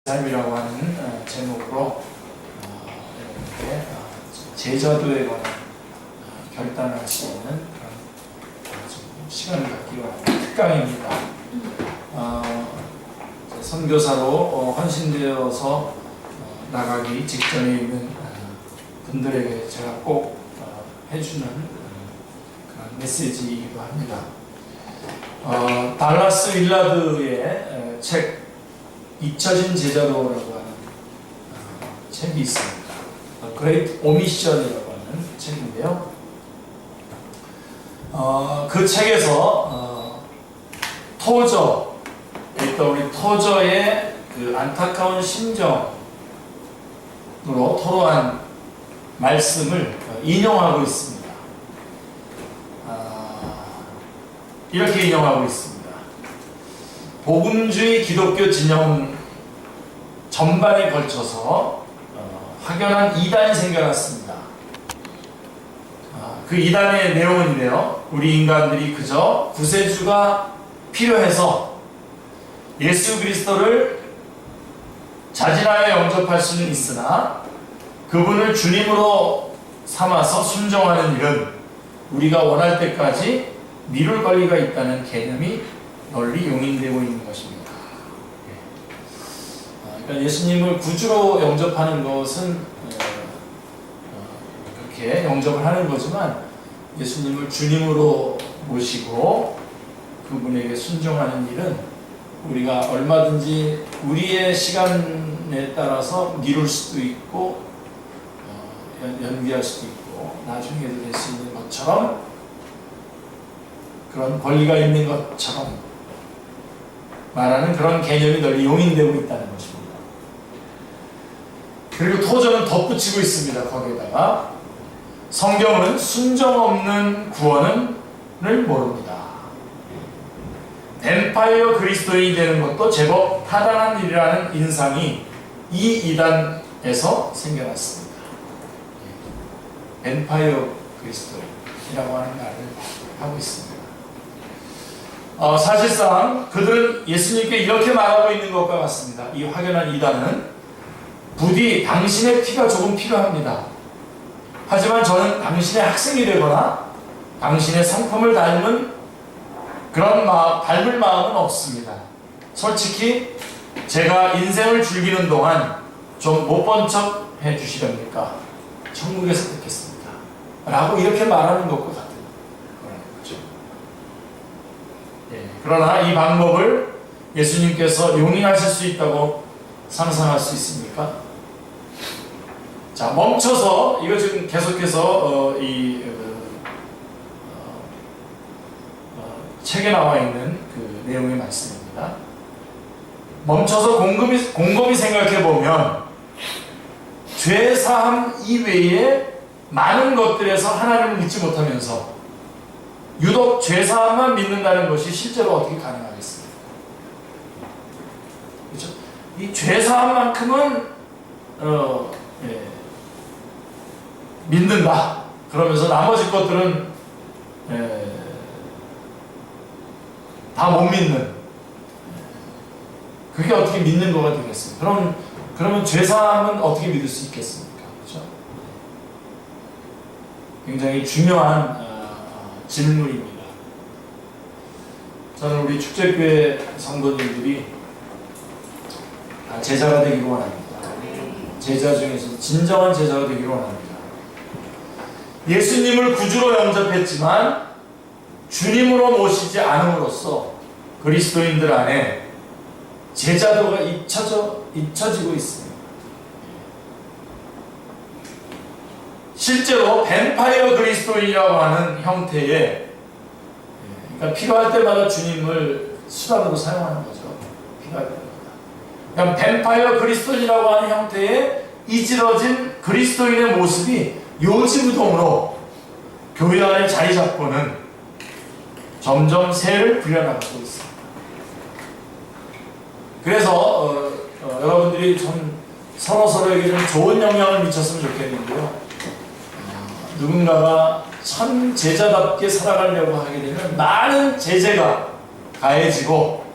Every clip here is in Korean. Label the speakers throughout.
Speaker 1: 삶이라고 하는 제목으로 여러분께 제자도에 관한 결단할 수 있는 그런 시간을 갖기로 하는 특강입니다. 선교사로 헌신되어서 나가기 직전에 있는 분들에게 제가 꼭 해주는 그런 메시지이기도 합니다. 달라스 윌라드의 책 잊혀진 제자도라고 하는 책이 있습니다. Great Omission이라고 하는 책인데요. 그 책에서 토저, 우리 토저의 그 안타까운 심정으로 토로한 말씀을 인용하고 있습니다. 이렇게 인용하고 있습니다. 복음주의 기독교 진영 전반에 걸쳐서 확연한 이단이 생겨났습니다. 그 이단의 내용은요, 우리 인간들이 그저 구세주가 필요해서 예수 그리스도를 자진하여 영접할 수는 있으나 그분을 주님으로 삼아서 순종하는 일은 우리가 원할 때까지 미룰 권리가 있다는 개념이 널리 용인되고 있는 것입니다. 그러니까 예수님을 구주로 영접하는 것은 그렇게 영접을 하는 거지만 예수님을 주님으로 모시고 그분에게 순종하는 일은 우리가 얼마든지 우리의 시간에 따라서 미룰 수도 있고 연기할 수도 있고 나중에도 될 수 있는 것처럼 그런 권리가 있는 것처럼 말하는 그런 개념이 널리 용인되고 있다는 것입니다. 그리고 토저는 덧붙이고 있습니다. 거기에다가 성경은 순정 없는 구원을 모릅니다. 뱀파이어 그리스도인이 되는 것도 제법 타당한 일이라는 인상이 이 이단에서 생겨났습니다. 뱀파이어 그리스도인이라고 하는 말을 하고 있습니다. 사실상 그들은 예수님께 이렇게 말하고 있는 것과 같습니다. 이 확연한 이단은 부디 당신의 피가 조금 필요합니다. 하지만 저는 당신의 학생이 되거나 당신의 성품을 닮은 그런 닮을 마음은 없습니다. 솔직히 제가 인생을 즐기는 동안 좀 못 본 척 해주시렵니까? 천국에서 뵙겠습니다. 라고 이렇게 말하는 것과 같은 거죠. 그러나 이 방법을 예수님께서 용인하실 수 있다고 상상할 수 있습니까? 자, 멈춰서 이거 지금 계속해서 책에 나와 있는 그 내용의 말씀입니다. 멈춰서 곰곰이 생각해 보면 죄 사함 이외에 많은 것들에서 하나님을 믿지 못하면서 유독 죄 사함만 믿는다는 것이 실제로 어떻게 가능하겠습니까? 그렇죠? 이 죄 사함만큼은 믿는다. 그러면서 나머지 것들은 다 못 믿는. 그게 어떻게 믿는 거가 되겠습니까? 그러면 죄사함은 어떻게 믿을 수 있겠습니까? 그렇죠? 굉장히 중요한 질문입니다. 저는 우리 축제교회 성도님들이 제자가 되기를 원합니다. 제자 중에서 진정한 제자가 되기를 원합니다. 예수님을 구주로 영접했지만 주님으로 모시지 않음으로써 그리스도인들 안에 제자도가 잊혀지고 있습니다. 실제로 뱀파이어 그리스도인이라고 하는 형태의, 그러니까 필요할 때마다 주님을 수단으로 사용하는 거죠. 필요할 때마다. 그러니까 뱀파이어 그리스도인이라고 하는 형태의 이질어진 그리스도인의 모습이 요지부동으로 교회 안에 자리 잡고는 점점 새를 불려나가고 있습니다. 그래서 여러분들이 좀 서로에게 좀 좋은 영향을 미쳤으면 좋겠는데요. 누군가가 참 제자답게 살아가려고 하게 되면 많은 제재가 가해지고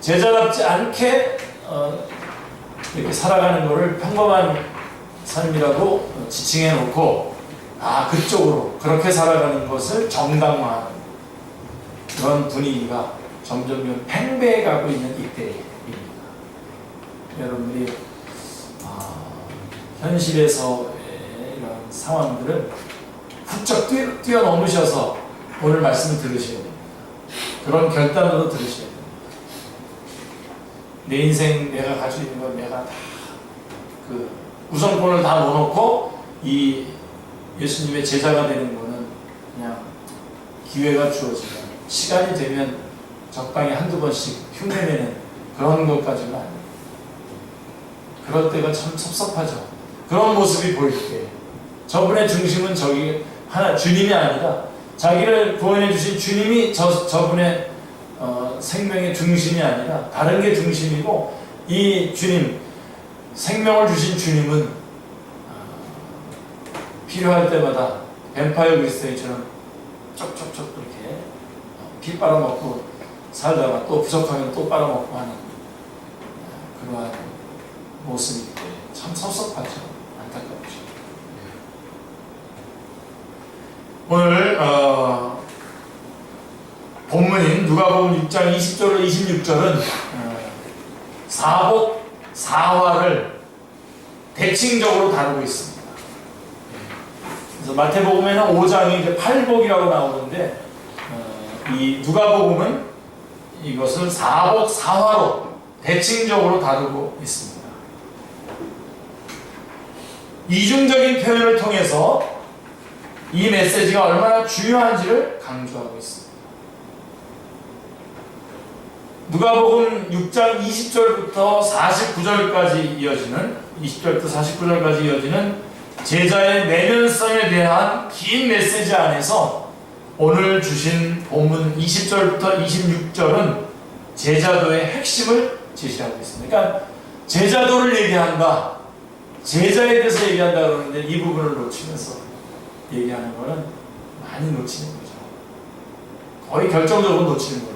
Speaker 1: 제자답지 않게 이렇게 살아가는 것을 평범한 삶이라고 지칭해 놓고 그쪽으로 그렇게 살아가는 것을 정당화하는 그런 분위기가 점점 팽배해 가고 있는 이때입니다. 여러분들이 현실에서 이런 상황들은 훌쩍 뛰어넘으셔서 오늘 말씀을 들으셔야 됩니다. 그런 결단으로 들으셔야 됩니다. 내 인생 내가 가지고 있는 건 내가 다 그 우선권을 다 놓아놓고 이 예수님의 제자가 되는 거는 그냥 기회가 주어지면 시간이 되면 적당히 한두 번씩 흉내내는 그런 것까지는 아닙니다. 그럴 때가 참 섭섭하죠. 그런 모습이 보일 때 저분의 중심은 저기 하나 주님이 아니라 자기를 구원해 주신 주님이 저분의 생명의 중심이 아니라 다른 게 중심이고, 이 주님, 생명을 주신 주님은 필요할 때마다 뱀파이어 그리스도인처럼 쪽쪽쪽 그렇게 피 빨아먹고 살다가 또 부족하면 또 빨아먹고 하는 그러한 모습이 참 섭섭하죠. 안타깝죠. 오늘 본문인 누가복음 6장 20절로 26절은 사복 사화를 대칭적으로 다루고 있습니다. 그래서 마태복음에는 5장이 이제 팔복이라고 나오는데 이 누가복음은 이것을 사복 사화로 대칭적으로 다루고 있습니다. 이중적인 표현을 통해서 이 메시지가 얼마나 중요한지를 강조하고 있습니다. 누가복음 6장 20절부터 49절까지 이어지는 20절부터 49절까지 이어지는 제자의 내면성에 대한 긴 메시지 안에서 오늘 주신 본문 20절부터 26절은 제자도의 핵심을 제시하고 있습니다. 그러니까 제자도를 얘기한다, 제자에 대해서 얘기한다 그러는데 이 부분을 놓치면서 얘기하는 거는 많이 놓치는 거죠. 거의 결정적으로 놓치는 겁니다.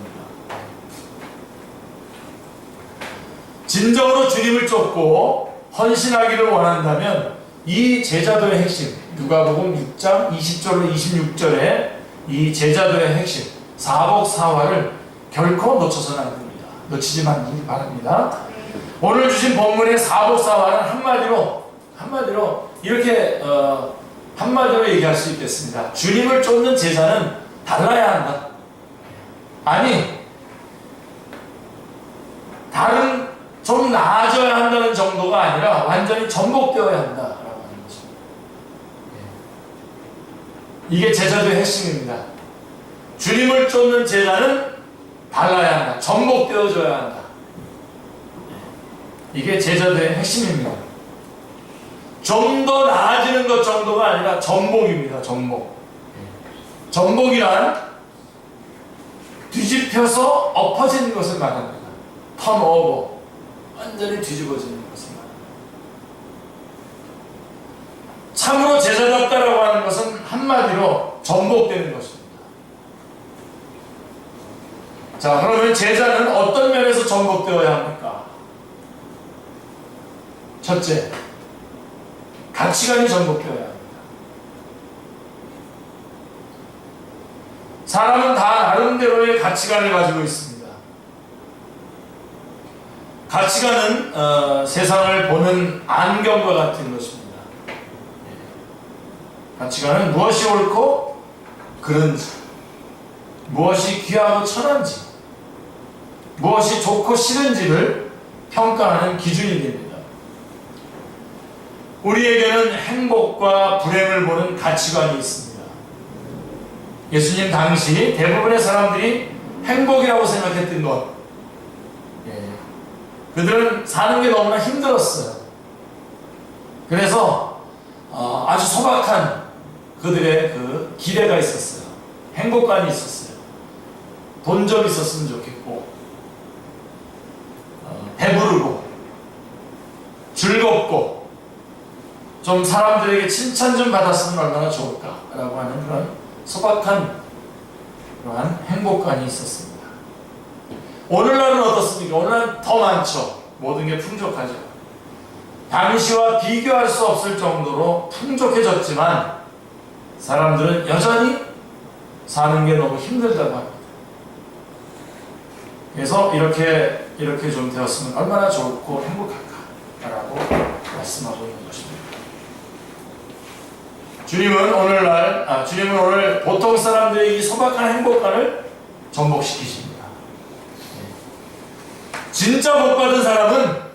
Speaker 1: 진정으로 주님을 쫓고 헌신하기를 원한다면 이 제자도의 핵심, 누가복음 6장 20절로 26절의 이 제자도의 핵심, 사복사화를 결코 놓쳐서는 안 됩니다. 놓치지 말기 바랍니다. 오늘 주신 본문의 사복사화는 한마디로 이렇게 한마디로 얘기할 수 있겠습니다. 주님을 쫓는 제자는 달라야 한다. 아니, 다른 좀 나아져야 한다는 정도가 아니라 완전히 전복되어야 한다라고 하는 것입니다. 이게 제자도의 핵심입니다. 주님을 쫓는 제자는 달라야 한다. 전복되어져야 한다. 이게 제자도의 핵심입니다. 좀 더 나아지는 것 정도가 아니라 전복입니다. 전복. 전복이란 뒤집혀서 엎어지는 것을 말합니다. 턴오버. 완전히 뒤집어지는 것을 말합니다. 참으로 제자답다라고 하는 것은 한마디로 전복되는 것입니다. 자, 그러면 제자는 어떤 면에서 전복되어야 합니까? 첫째, 가치관이 전복되어야 합니다. 사람은 다 나름대로의 가치관을 가지고 있습니다. 가치관은 세상을 보는 안경과 같은 것입니다. 가치관은 무엇이 옳고 그른지, 무엇이 귀하고 천한지, 무엇이 좋고 싫은지를 평가하는 기준이 됩니다. 우리에게는 행복과 불행을 보는 가치관이 있습니다. 예수님 당시 대부분의 사람들이 행복이라고 생각했던 것, 그들은 사는 게 너무나 힘들었어요. 그래서 아주 소박한 그들의 그 기대가 있었어요. 행복감이 있었어요. 돈 좀 있었으면 좋겠고, 배부르고 즐겁고 좀 사람들에게 칭찬 좀 받았으면 얼마나 좋을까라고 하는 그런 소박한 그러한 행복감이 있었습니다. 오늘날은 어떻습니까? 오늘날은 더 많죠. 모든 게 풍족하죠. 당시와 비교할 수 없을 정도로 풍족해졌지만 사람들은 여전히 사는 게 너무 힘들다고 합니다. 그래서 이렇게 좀 되었으면 얼마나 좋고 행복할까라고 말씀하고 있는 것입니다. 주님은 오늘 보통 사람들의 이 소박한 행복감을 전복시키십니다. 진짜 복 받은 사람은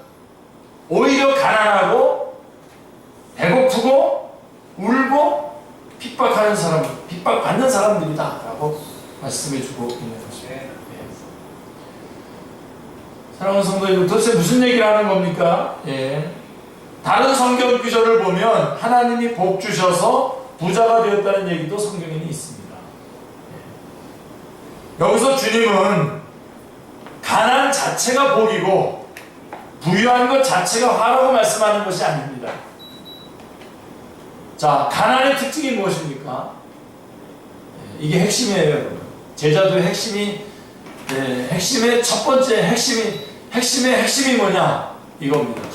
Speaker 1: 오히려 가난하고 배고프고 울고 핍박받는 사람들이다 라고 말씀해주고 있는 것입니다. 사랑하는 성도 여러분, 도대체 무슨 얘기를 하는 겁니까? 다른 성경 구절을 보면 하나님이 복 주셔서 부자가 되었다는 얘기도 성경에는 있습니다. 여기서 주님은 가난 자체가 복이고 부유한 것 자체가 화라고 말씀하는 것이 아닙니다. 자, 가난의 특징이 무엇입니까? 이게 핵심이에요, 여러분. 제자도의 핵심의 첫 번째 핵심의 핵심이 뭐냐? 이겁니다.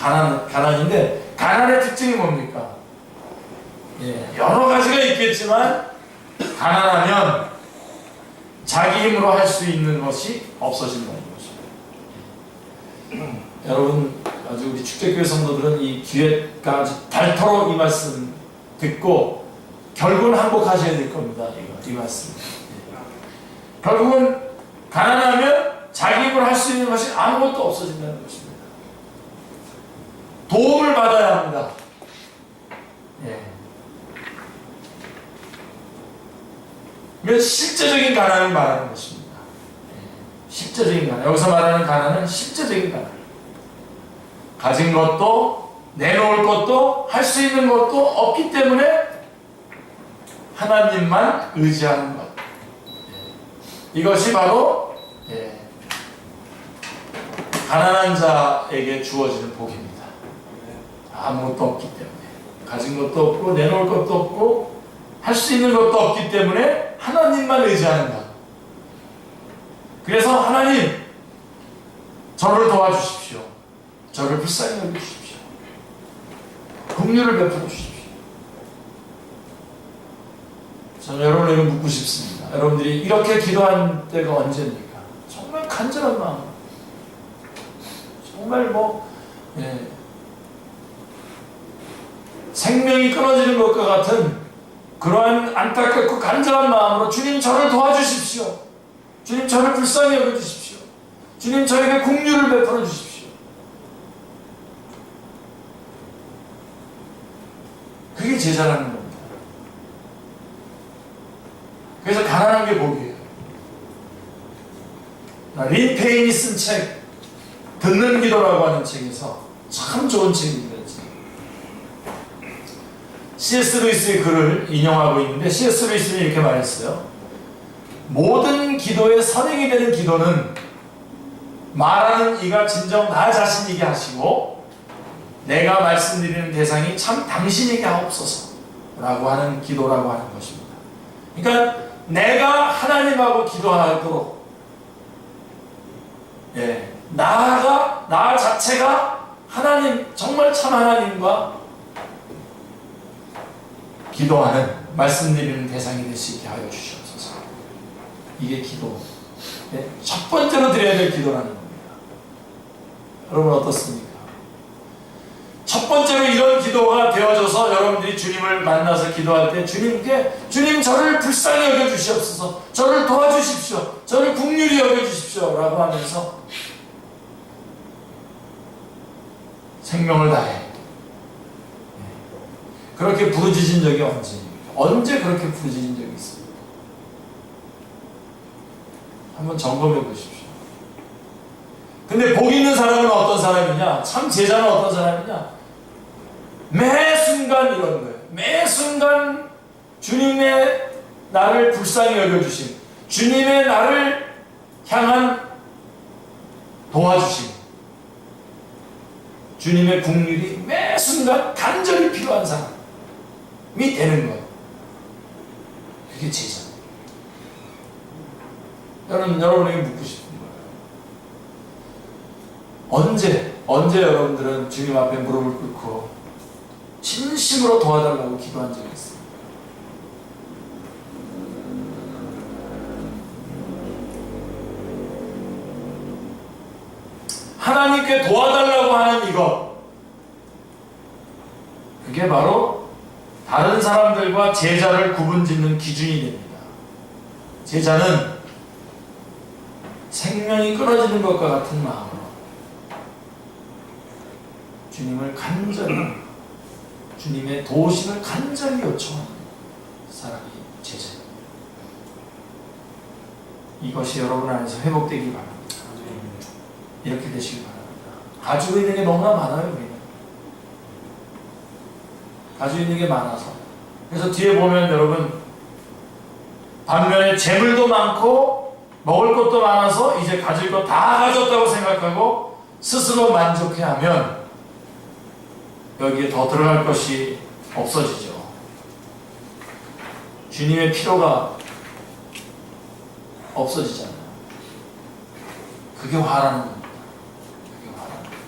Speaker 1: 가난인데, 가난의 특징이 뭡니까? 여러 가지가 있겠지만, 가난하면 자기 힘으로 할 수 있는 것이 없어진다는 것입니다. 여러분, 아주 우리 축제교회 성도들은 이 기회까지 닳도록 이 말씀 듣고 결국은 항복하셔야 될 겁니다. 이 말씀. 결국은 가난하면 자기 힘으로 할 수 있는 것이 아무것도 없어진다는 것입니다. 도움을 받아야 합니다. 이건 실제적인 가난을 말하는 것입니다. 실제적인 가난. 여기서 말하는 가난은 실제적인 가난. 가진 것도 내놓을 것도 할 수 있는 것도 없기 때문에 하나님만 의지하는 것. 이것이 바로 가난한 자에게 주어지는 복입니다. 아무것도 없기 때문에, 가진 것도 없고 내놓을 것도 없고 할 수 있는 것도 없기 때문에 하나님만 의지하는 것. 그래서 하나님, 저를 도와주십시오. 저를 불쌍히 여기십시오. 긍휼을 베풀어 주십시오. 저는 여러분에게 묻고 싶습니다. 여러분들이 이렇게 기도한 때가 언제입니까? 정말 간절한 마음, 정말 생명이 끊어지는 것과 같은 그러한 안타깝고 간절한 마음으로 주님 저를 도와주십시오. 주님 저를 불쌍히 여겨주십시오. 주님 저에게 긍휼을 베풀어 주십시오. 그게 제자라는 겁니다. 그래서 가난한 게 복이에요. 린 페인이 쓴 책, 듣는 기도라고 하는 책에서 참 좋은 책입니다. C.S. 루이스의 글을 인용하고 있는데, C.S. 루이스는 이렇게 말했어요. 모든 기도의 선행이 되는 기도는 말하는 이가 진정 나 자신이게 하시고 내가 말씀드리는 대상이 참 당신이게 하옵소서 라고 하는 기도라고 하는 것입니다. 그러니까 내가 하나님하고 기도하도록 나 자체가 하나님, 정말 참 하나님과 기도하는, 말씀드리는 대상이 될 수 있게 하여 주시옵소서. 이게 기도. 첫 번째로 드려야 될 기도라는 겁니다. 여러분 어떻습니까? 첫 번째로 이런 기도가 되어져서 여러분들이 주님을 만나서 기도할 때 주님께 주님 저를 불쌍히 여겨주시옵소서, 저를 도와주십시오, 저를 긍휼히 여겨주십시오 라고 하면서 생명을 다해 그렇게 부르짖은 적이 언제입니까? 언제 그렇게 부르짖은 적이 있습니까? 한번 점검해 보십시오. 근데 복 있는 사람은 어떤 사람이냐? 참 제자는 어떤 사람이냐? 매 순간 이런 거예요. 매 순간 주님의 나를 불쌍히 여겨주심, 주님의 나를 향한 도와주심, 주님의 긍휼이 매 순간 간절히 필요한 사람이 되는 거예요. 그게 제자. 여러분에게 묻고 싶은 거예요. 언제 여러분들은 주님 앞에 무릎을 꿇고 진심으로 도와달라고 기도한 적이 있어요? 하나님께 도와달라고 하는 이것, 그게 바로 다른 사람들과 제자를 구분짓는 기준이 됩니다. 제자는 생명이 끊어지는 것과 같은 마음으로 주님을 간절히, 주님의 도우심을 간절히 요청하는 사람이 제자입니다. 이것이 여러분 안에서 회복되기 바랍니다. 이렇게 되시기 바랍니다. 가지고 있는 게 너무나 많아요. 우리는 가지고 있는 게 많아서. 그래서 뒤에 보면 여러분, 반면에 재물도 많고 먹을 것도 많아서 이제 가질 것 다 가졌다고 생각하고 스스로 만족해하면 여기에 더 들어갈 것이 없어지죠. 주님의 필요가 없어지잖아요. 그게 화라는 겁니다. 그게 화라는 겁니다.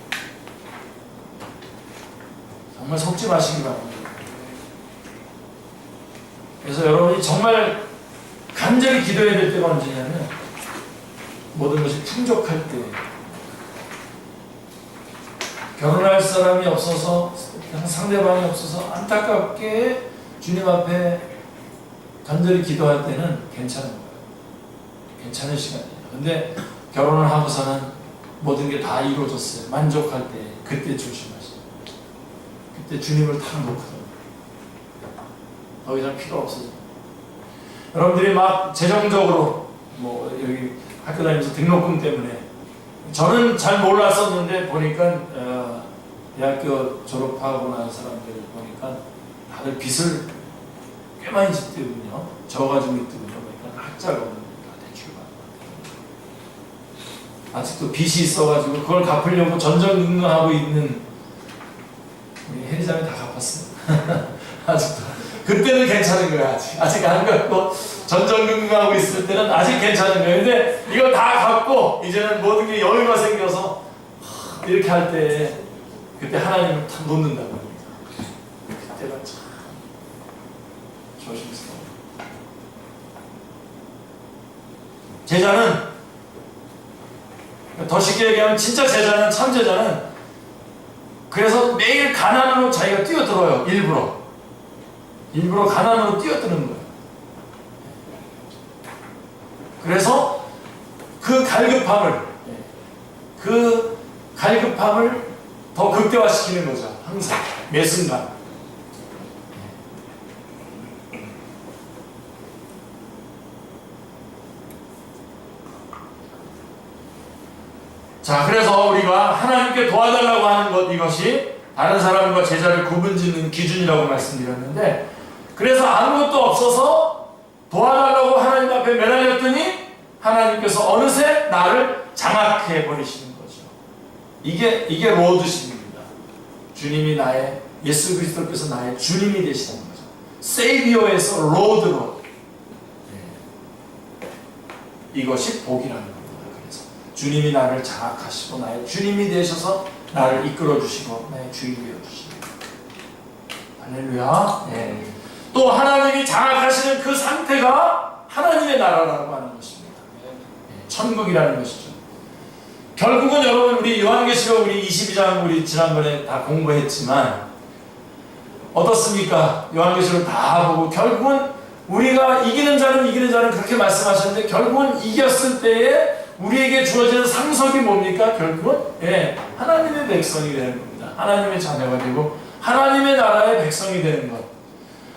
Speaker 1: 정말 속지 마시기 바랍니다. 그래서 여러분이 정말 간절히 기도해야 될 때가 언제냐면 모든 것이 풍족할 때, 결혼할 사람이 없어서, 상대방이 없어서 안타깝게 주님 앞에 간절히 기도할 때는 괜찮은 거예요. 괜찮은 시간이에요. 근데 결혼을 하고서는 모든 게 다 이루어졌어요. 만족할 때, 그때 조심하세요. 그때 주님을 탁 놓거든요. 더 이상 필요 없어요. 여러분들이 막 재정적으로 뭐 여기 학교 다니면서 등록금 때문에, 저는 잘 몰랐었는데 보니까 대학교 졸업하고 난 사람들 보니까 다들 빚을 꽤 많이 짓더군요. 저 가지고 있더군요. 그러니까 학자가 없는 다 대출을 받는. 아직도 빚이 있어가지고 그걸 갚으려고 전전긍긍하고 있는 우리 혜리장이 다 갚았습니다. 아직도. 그때는 괜찮은 거야. 아직 안 갚고 전전긍긍하고 있을 때는 아직 괜찮은 거예요. 근데 이거 다 갚고 이제는 모든 게 여유가 생겨서 이렇게 할 때 그때 하나님을 탁 놓는다고 합니다. 그때가 참 조심스러워. 제자는, 더 쉽게 얘기하면 진짜 제자는, 참 제자는, 그래서 매일 가난으로 자기가 뛰어들어요. 일부러 가난으로 뛰어드는 거예요. 그래서 그 갈급함을 더 극대화시키는 거죠. 항상 매 순간. 자, 그래서 우리가 하나님께 도와달라고 하는 것, 이것이 다른 사람과 제자를 구분짓는 기준이라고 말씀드렸는데, 그래서 아무것도 없어서 도와달라고 하나님 앞에 매달렸더니 하나님께서 어느새 나를 장악해 버리시는 거죠. 이게 로드십입니다. 주님이 예수 그리스도께서 나의 주님이 되시는 거죠. 세이비어에서 로드로. 이것이 복이라는 겁니다. 그래서 주님이 나를 장악하시고 나의 주님이 되셔서 나를 이끌어 주시고 나의 주인이 되어 주시고. 할렐루야. 네. 또 하나님이 장악하시는 그 상태가 하나님의 나라라고 하는 것입니다. 천국이라는 것이죠. 결국은 여러분, 우리 요한계시록 우리 22장 우리 지난번에 다 공부했지만 어떻습니까? 요한계시록 다 보고 결국은 우리가 이기는 자는 그렇게 말씀하셨는데, 결국은 이겼을 때에 우리에게 주어지는 상속이 뭡니까? 결국은 하나님의 백성이 되는 겁니다. 하나님의 자녀가 되고 하나님의 나라의 백성이 되는 것,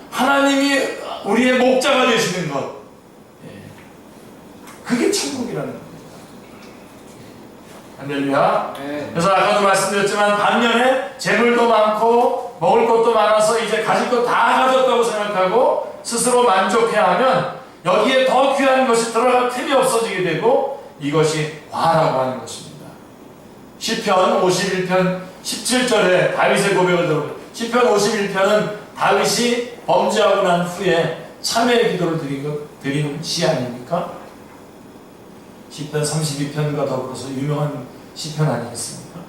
Speaker 1: 하나님이 우리의 목자가 되시는 것, 그게 천국이라는 겁니다. 할렐루야. 그래서 아까도 말씀드렸지만, 반면에 재물도 많고 먹을 것도 많아서 이제 가질 것 다 가졌다고 생각하고 스스로 만족해하면 여기에 더 귀한 것이 들어갈 틈이 없어지게 되고, 이것이 화라고 하는 것입니다. 시편 51편 17절에 다윗의 고백을 들어보면, 시편 51편은 다윗이 범죄하고 난 후에 참회의 기도를 드리는 시 아닙니까? 시편 32편과 더불어서 유명한 시편 아니겠습니까?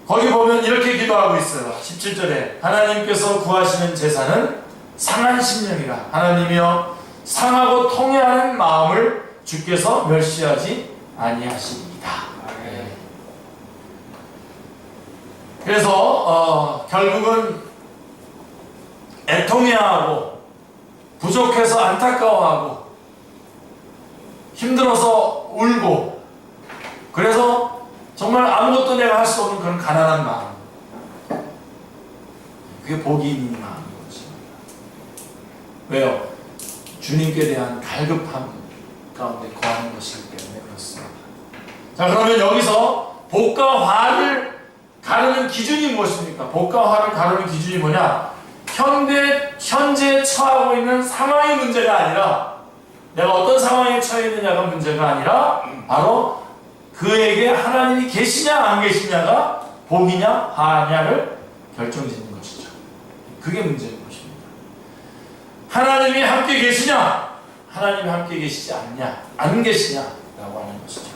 Speaker 1: 거기 보면 이렇게 기도하고 있어요. 17절에 하나님께서 구하시는 제사는 상한 심령이라. 하나님이여 상하고 통회하는 마음을 주께서 멸시하지 아니하십니다. 네. 그래서 결국은 애통해하고 부족해서 안타까워하고 힘들어서 울고 그래서 정말 아무것도 내가 할 수 없는 그런 가난한 마음, 그게 복이 있는 마음인 것입니다. 왜요? 주님께 대한 갈급함 가운데 거하는 것이기 때문에 그렇습니다. 자, 그러면 여기서 복과 화를 가르는 기준이 무엇입니까? 복과 화를 가르는 기준이 뭐냐? 현재 처하고 있는 상황이 문제가 아니라 내가 어떤 상황에 처해 있느냐가 문제가 아니라 바로 그에게 하나님이 계시냐 안 계시냐가 복이냐 화냐를 결정짓는 것이죠. 그게 문제인 것입니다. 하나님이 함께 계시냐 하나님이 함께 계시지 않냐 안 계시냐라고 하는 것이죠.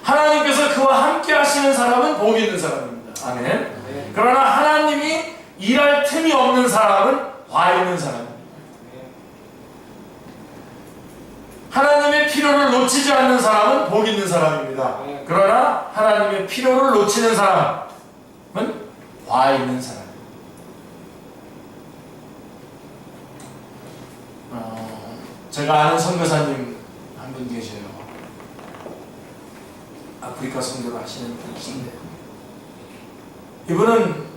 Speaker 1: 하나님께서 그와 함께 하시는 사람은 복이 있는 사람입니다. 아멘. 네. 그러나 하나님이 일할 틈이 없는 사람은 화 있는 사람입니다. 하나님의 필요를 놓치지 않는 사람은 복 있는 사람입니다. 그러나 하나님의 필요를 놓치는 사람은 화 있는 사람입니다. 제가 아는 선교사님 한 분 계셔요. 아프리카 선교를 하시는 분이신데 이분은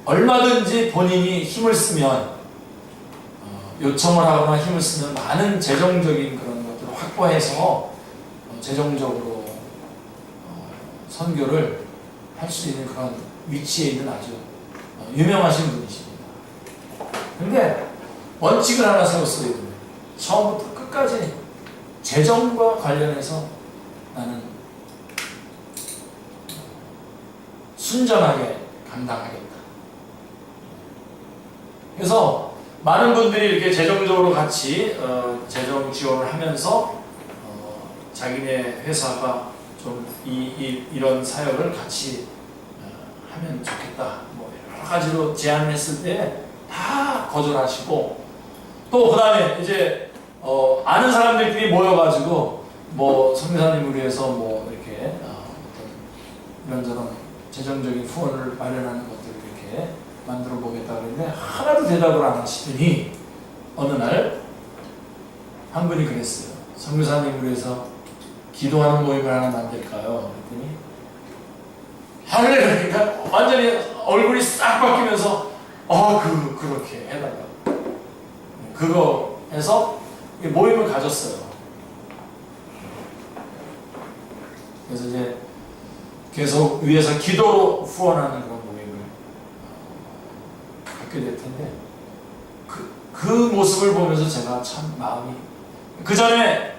Speaker 1: 얼마든지 본인이 힘을 쓰면 요청을 하거나 힘을 쓰면 많은 재정적인 그런 것들을 확보해서 재정적으로 선교를 할 수 있는 그런 위치에 있는 아주 유명하신 분이십니다. 근데 원칙을 하나 세웠어요. 이분은. 처음부터 끝까지 재정과 관련해서 나는 순전하게 감당하겠다. 그래서 많은 분들이 이렇게 재정적으로 같이 재정 지원을 하면서 자기네 회사가 좀 이런 사역을 같이 하면 좋겠다. 뭐 여러 가지로 제안을 했을 때 다 거절하시고 또 그 다음에 이제 아는 사람들끼리 모여가지고 뭐 선교사님을 위해서 뭐 이렇게 이런저런 재정적인 후원을 마련하는 것들을 이렇게 만들어 보겠다 그랬는데 하나도 대답을 안 하시더니 어느 날 한 분이 그랬어요. 선교사님을 위해서 기도하는 모임을 하나 만들까요? 그랬더니 하늘에 그러니까 완전히 얼굴이 싹 바뀌면서 그렇게 해달라. 그거 해서 모임을 가졌어요. 그래서 이제 계속 위에서 기도로 후원하는 그런 모임을 갖게 될 텐데 그 모습을 보면서 제가 참 마음이 그 전에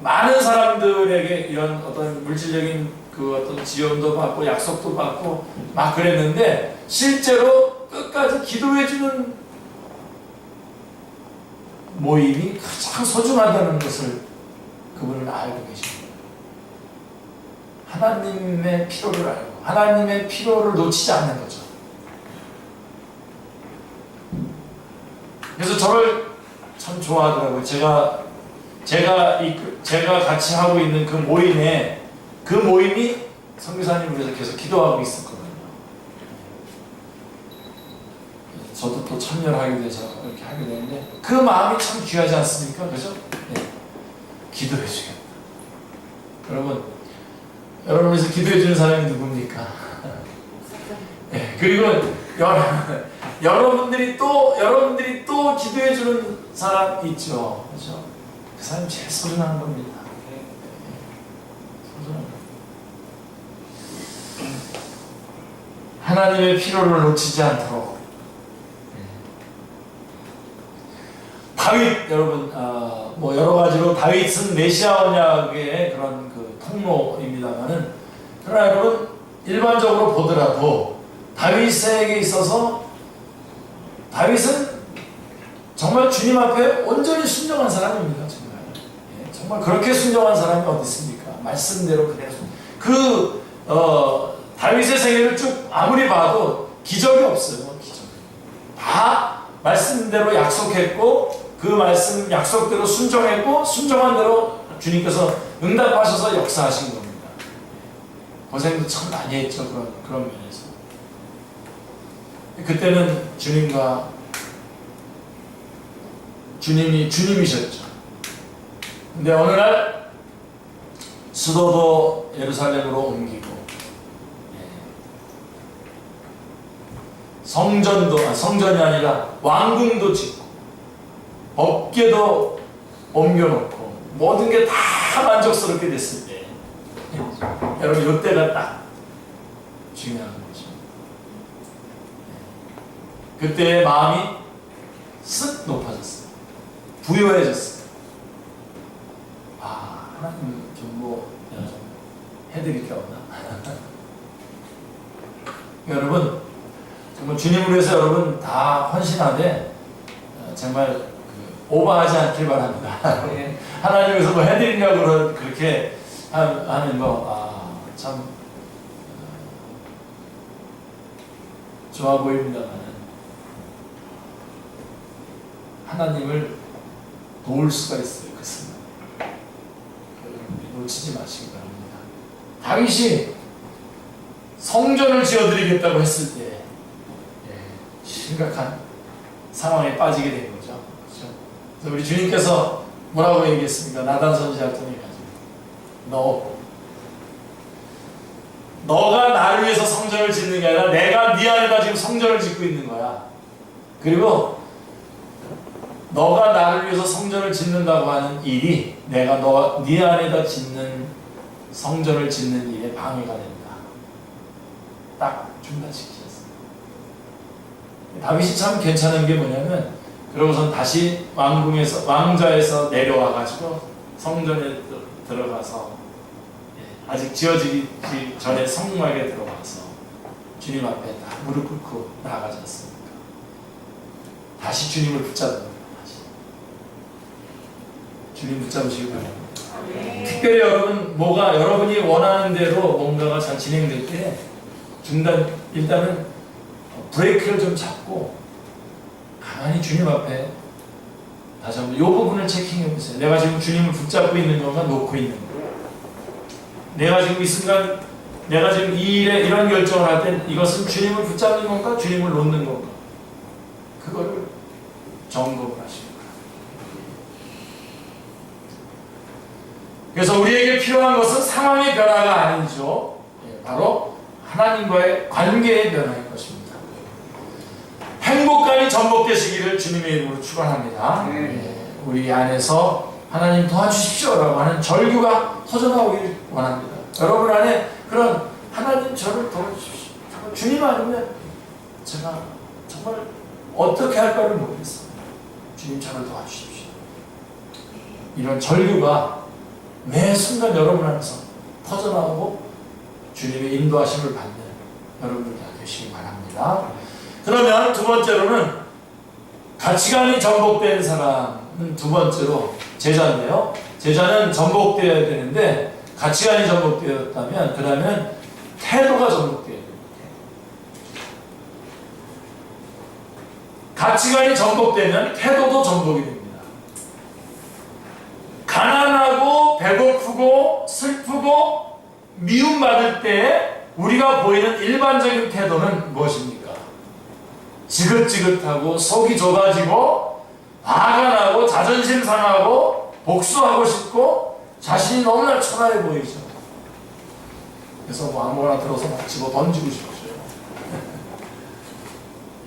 Speaker 1: 많은 사람들에게 이런 어떤 물질적인 그 어떤 지원도 받고 약속도 받고 막 그랬는데 실제로 끝까지 기도해주는 모임이 가장 소중하다는 것을 그분은 알고 계십니다. 하나님의 필요를 알고 하나님의 필요를 놓치지 않는 거죠. 그래서 저를 참 좋아하더라고요. 제가 같이 하고 있는 그 모임이 선교사님을 위해서 계속 기도하고 있었거든요. 저도 또 참여를 하게 돼서 이렇게 하게 되는데 그 마음이 참 귀하지 않습니까? 그죠? 네. 기도해 주겠다. 여러분에서 기도해 주는 사람이 누굽니까? 네. 그리고 여러분들이 또 기도해 주는 사람 있죠. 그죠? 그 사람이 제일 소중한 겁니다. 소중한 겁니다. 하나님의 필요를 놓치지 않도록 다윗 여러분 뭐 여러 가지로 다윗은 메시아 언약의 그런 그 통로입니다만은 그러나 여러분 일반적으로 보더라도 다윗에게 있어서 다윗은 정말 주님 앞에 온전히 순종한 사람입니다. 정말 그렇게 순종한 사람이 어디 있습니까? 말씀대로 그대로 다윗의 생애를 쭉 아무리 봐도 기적이 없어요. 기적. 다 말씀대로 약속했고 그 말씀 약속대로 순종했고 순종한 대로 주님께서 응답하셔서 역사하신 겁니다. 고생도 참 많이 했죠. 그런 면에서. 그때는 주님이 주님이셨죠. 근데 어느 날 수도도 예루살렘으로 옮기고 성전이 아니라 왕궁도 짓고 법궤도 옮겨놓고 모든 게 다 만족스럽게 됐을 때 여러분 이때가 딱 중요한 거죠. 그때의 마음이 쓱 높아졌어요. 부유해졌어요. 하나님 내가 좀 해드릴 게 없나? 여러분 정말 주님을 위해서 여러분 다 헌신하되 정말 오버하지 않길 바랍니다. 하나님 위해서 뭐 해드리려고 그렇게 하는 거 참 좋아 보입니다만 하나님을 도울 수가 있어요. 그 순간 놓치지 마시기 바랍니다. 다윗이 성전을 지어드리겠다고 했을 때 심각한 상황에 빠지게 된 거죠. 그렇죠? 그래서 우리 주님께서 뭐라고 얘기했습니까? 나단 선지자를 통해 가지고 너가 나를 위해서 성전을 짓는 게 아니라 내가 네 안에다 지금 성전을 짓고 있는 거야. 그리고 너가 나를 위해서 성전을 짓는다고 하는 일이 내가 네 안에다 짓는 성전을 짓는 일에 방해가 된다. 딱 중단시키셨어요. 다윗이 참 괜찮은 게 뭐냐면 그러고선 다시 왕자에서 내려와가지고 성전에 들어가서 아직 지어지기 전에 성막에 들어가서 주님 앞에 다 무릎 꿇고 나아가지 않습니까? 다시 주님을 붙잡는 주님 붙잡으시기 바랍니다. 특별히 여러분이 원하는 대로 뭔가가 잘 진행될 때 일단은 브레이크를 좀 잡고 가만히 주님 앞에 다시 한번 이 부분을 체킹해 보세요. 내가 지금 주님을 붙잡고 있는 건가 놓고 있는 건가? 내가 지금 이 순간 내가 지금 이 일에 이런 결정을 할 때 이것은 주님을 붙잡는 건가 주님을 놓는 건가? 그거를 점검을 하시고 그래서 우리에게 필요한 것은 상황의 변화가 아니죠. 바로 하나님과의 관계의 변화일 것입니다. 행복감이 전복되시기를 주님의 이름으로 축원합니다. 우리 안에서 하나님 도와주십시오라고 하는 절규가 터져나오길 원합니다. 여러분 안에 그런 하나님 저를 도와주십시오. 주님 아니면 제가 정말 어떻게 할까를 모르겠어요. 주님 저를 도와주십시오. 이런 절규가 매 순간 여러분 안에서 터져나오고 주님의 인도하심을 받는 여러분이 되시기 바랍니다. 그러면 두 번째로는 가치관이 전복된 사람은 두 번째로 제자인데요. 제자는 전복되어야 되는데 가치관이 전복되었다면 그 다음엔 태도가 전복되어야 됩니다. 가치관이 전복되면 태도도 전복이 됩니다. 가난하고 배고프고 슬프고 미움받을 때 우리가 보이는 일반적인 태도는 무엇입니까? 지긋지긋하고 속이 좁아지고 화가 나고 자존심 상하고 복수하고 싶고 자신이 너무나 초라해 보이죠. 그래서 아무거나 들어서 막 집어 던지고 싶죠.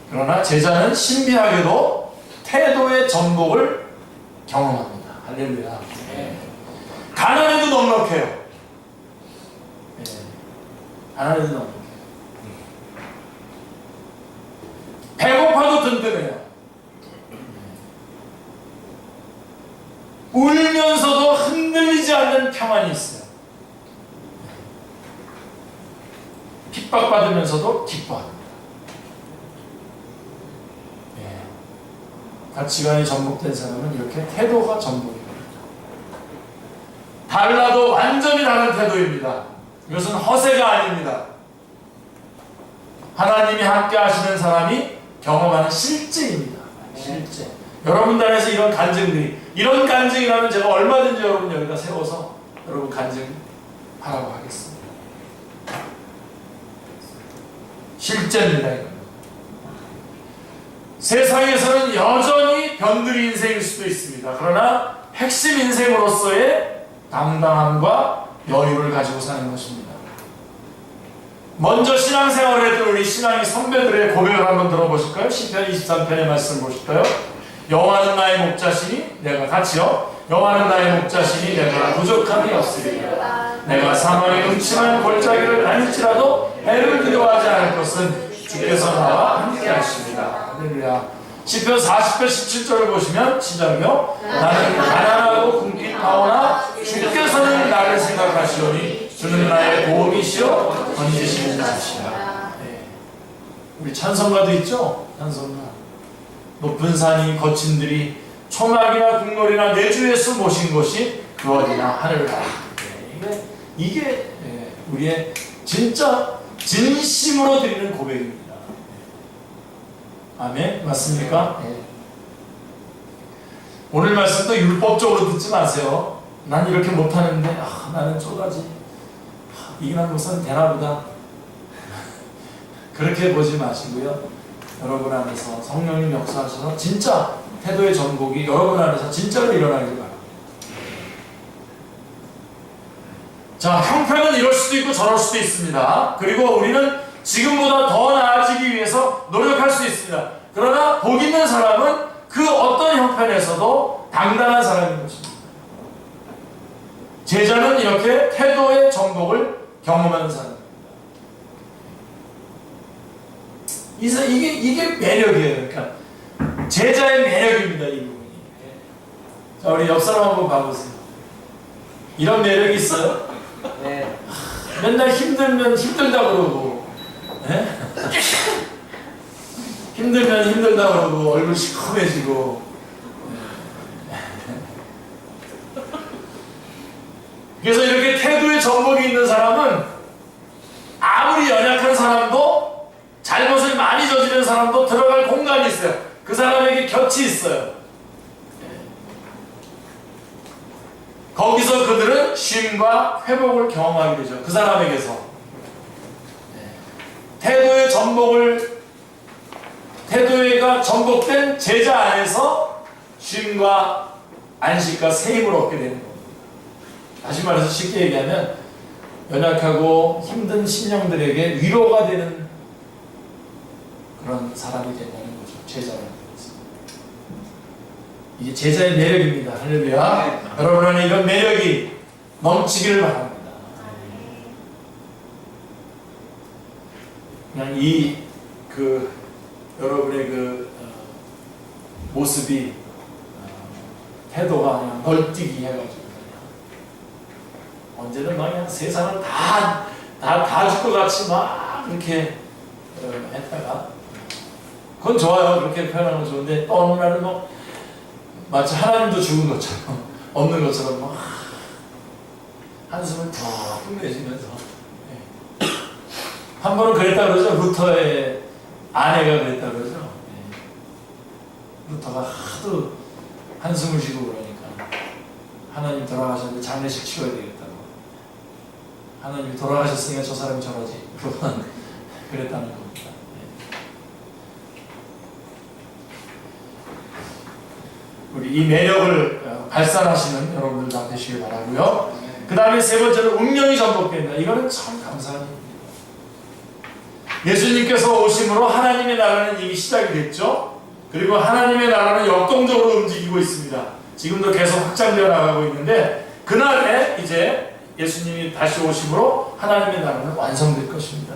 Speaker 1: 그러나 제자는 신비하게도 태도의 전복을 경험합니다. 할렐루야. 가난해도 넉넉해요. 가난해도 넉넉해요. 배고파도 든든해요. 울면서도 흔들리지 않는 평안이 있어요. 핍박받으면서도 기뻐합니다. 가치관이 전복된 사람은 이렇게 태도가 전복입니다. 달라도 완전히 다른 태도입니다. 이것은 허세가 아닙니다. 하나님이 함께 하시는 사람이 경험하는 실제입니다. 실제. 여러분들 안에서 이런 간증이라면 제가 얼마든지 여러분 여기다 세워서 여러분 간증하라고 하겠습니다. 실제입니다. 이건. 세상에서는 여전히 변두리 인생일 수도 있습니다. 그러나 핵심 인생으로서의 당당함과 여유를 가지고 사는 것입니다. 먼저 신앙생활을 했던 우리 신앙의 선배들의 고백을 한번 들어보실까요? 시편 23편의 말씀을 보실까요? 여호와는 나의 목자시니 내가 같이요. 여호와는 나의 목자시니 내가 부족함이 없으리라. 내가 사망의 음침한 골짜기를 다닐지라도 해를 두려워하지 않을 것은 주께서 나와 함께 하십니다. 할렐루야. 시편 40편 17절을 보시면 시작이요. 나는 가난하고 궁핍하오나 주께서는 나를 생각하시오니 주는 나의 도움이시오 건지시는 자시라. 네. 우리 찬송가도 있죠. 찬송가. 높은 산이 거친 들이 초막이나 국놀이나 내주 예수 모신 곳이 그 어디나 하늘을 가라. 네. 이게 우리의 진짜 진심으로 드리는 고백입니다. 아멘. 맞습니까? 네. 오늘 말씀도 율법적으로 듣지 마세요. 난 이렇게 못하는데 나는 쪼가지. 이기만 목사는 되나보다. 그렇게 보지 마시고요. 여러분 안에서 성령님 역사하셔서 진짜 태도의 전복이 여러분 안에서 진짜로 일어나길 바랍니다. 자, 형편은 이럴 수도 있고 저럴 수도 있습니다. 그리고 우리는 지금보다 더 나아지기 위해서 노력할 수 있습니다. 그러나 복 있는 사람은 그 어떤 형편에서도 당당한 사람인 것입니다. 제자는 이렇게 태도의 전복을 경험하는 사람입니다. 이게 매력이에요. 그러니까 제자의 매력입니다. 이 부분이. 자, 우리 옆 사람 한번 봐보세요. 이런 매력이 있어요?
Speaker 2: 네.
Speaker 1: 맨날 힘들면 힘들다 그러고, 네? 힘들면 힘들다 그러고 얼굴 시커매지고. 그래서 이렇게 태도의 전복이 있는 사람은 아무리 연약한 사람도 잘못을 많이 저지른 사람도 들어갈 공간이 있어요. 그 사람에게 곁이 있어요. 거기서 그들은 쉼과 회복을 경험하게 되죠. 그 사람에게서. 태도가 전복된 제자 안에서 쉼과 안식과 세임을 얻게 되는 겁니다. 다시 말해서 쉽게 얘기하면 연약하고 힘든 신령들에게 위로가 되는 그런 사람이 된다는 거죠. 제자라는 것은. 이게 제자의 매력입니다. 할렐루야. 네. 여러분 안에 이런 매력이 넘치기를 바랍니다. 그냥 여러분의 모습이 태도가 그냥 널뛰기 해가지고 언제는 막 그냥 세상을 다 줄 것 같이 막 이렇게 했다가 그건 좋아요. 그렇게 표현하는 건 좋은데 또 어느 날은 뭐 마치 하나님도 죽은 것처럼 없는 것처럼 막 한숨을 푹 내쉬면서 한 번은 그랬다 그러죠. 루터의 아내가 그랬다 그러죠. 루터가 하도 한숨을 쉬고 그러니까 하나님 돌아가셨는데 장례식 치러야 되겠다고. 하나님이 돌아가셨으니까 저 사람이 저러지. 그건 그랬다는 겁니다. 우리 이 매력을 발산하시는 여러분들 다 되시길 바라고요. 그 다음에 세 번째로 운명이 전복된다. 이거는 참 감사한 일입니다. 예수님께서 오심으로 하나님의 나라는 이미 시작이 됐죠. 그리고 하나님의 나라는 역동적으로 움직이고 있습니다. 지금도 계속 확장되어 나가고 있는데 그날에 이제 예수님이 다시 오심으로 하나님의 나라는 완성될 것입니다.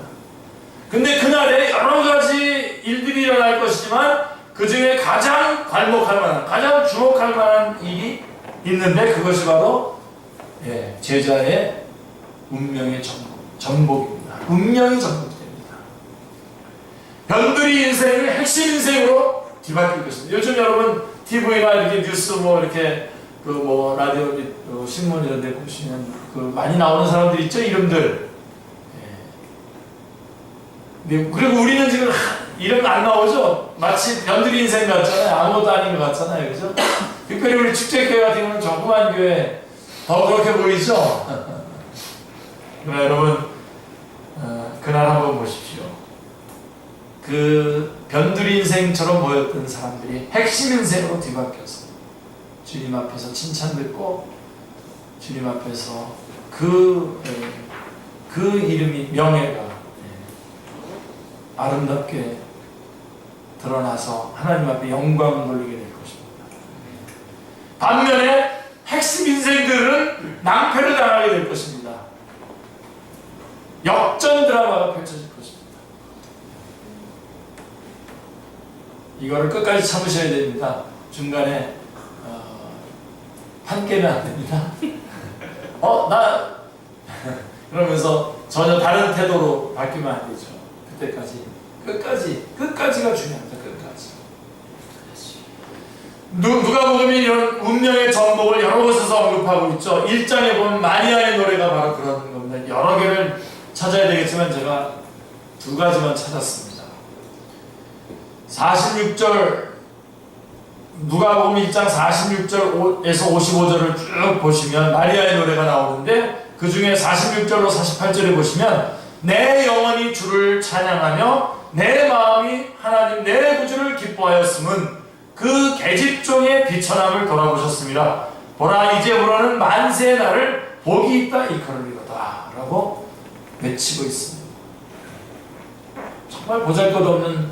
Speaker 1: 근데 그날에 여러 가지 일들이 일어날 것이지만 그 중에 가장 괄목할 만한, 가장 주목할 만한 일이 있는데 그것이 바로 제자의 운명의 전복입니다. 운명이 전복됩니다. 변두리 인생을 핵심 인생으로 뒤바뀔 것입니다. 요즘 여러분 TV나 이렇게 뉴스 이렇게 라디오, 신문 이런 데 보시면 많이 나오는 사람들 있죠? 이름들. 네, 그리고 우리는 지금 이름 안 나오죠? 마치 변두리 인생 같잖아요. 아무것도 아닌 것 같잖아요. 그죠? 특별히 우리 축제교회 같은 경우는 조그만 교회 더 그렇게 보이죠? 그러나 여러분, 그날 한번 보십시오. 그 변두리 인생처럼 보였던 사람들이 핵심 인생으로 뒤바뀌어서 주님 앞에서 칭찬 듣고 주님 앞에서 그 이름이 명예가 아름답게 드러나서 하나님 앞에 영광을 돌리게 될 것입니다. 반면에 핵심 인생들은 낭패를 당하게 될 것입니다. 역전 드라마가 펼쳐질 것입니다. 이거를 끝까지 참으셔야 됩니다. 중간에 판 깨면 안 됩니다. 나 그러면서 전혀 다른 태도로 바뀌면 안 되죠. 그때까지 끝까지가 중요합니다. 끝까지. 누가복음이 이런 운명의 전복을 여러 곳에서 언급하고 있죠. 1장에 보면 마리아의 노래가 바로 그런 겁니다. 여러 개를 찾아야 되겠지만 제가 2가지만 찾았습니다. 46절 누가복음 1장 46절에서 55절을 쭉 보시면 마리아의 노래가 나오는데 그 중에 46절로 48절에 보시면 내 영혼이 주를 찬양하며 내 마음이 하나님 내 구주를 기뻐하였음은 그 계집종의 비천함을 돌아보셨습니다. 보라 이제부로는 만세의 날을 복이 있다 이카르리로다 라고 외치고 있습니다. 정말 보잘것없는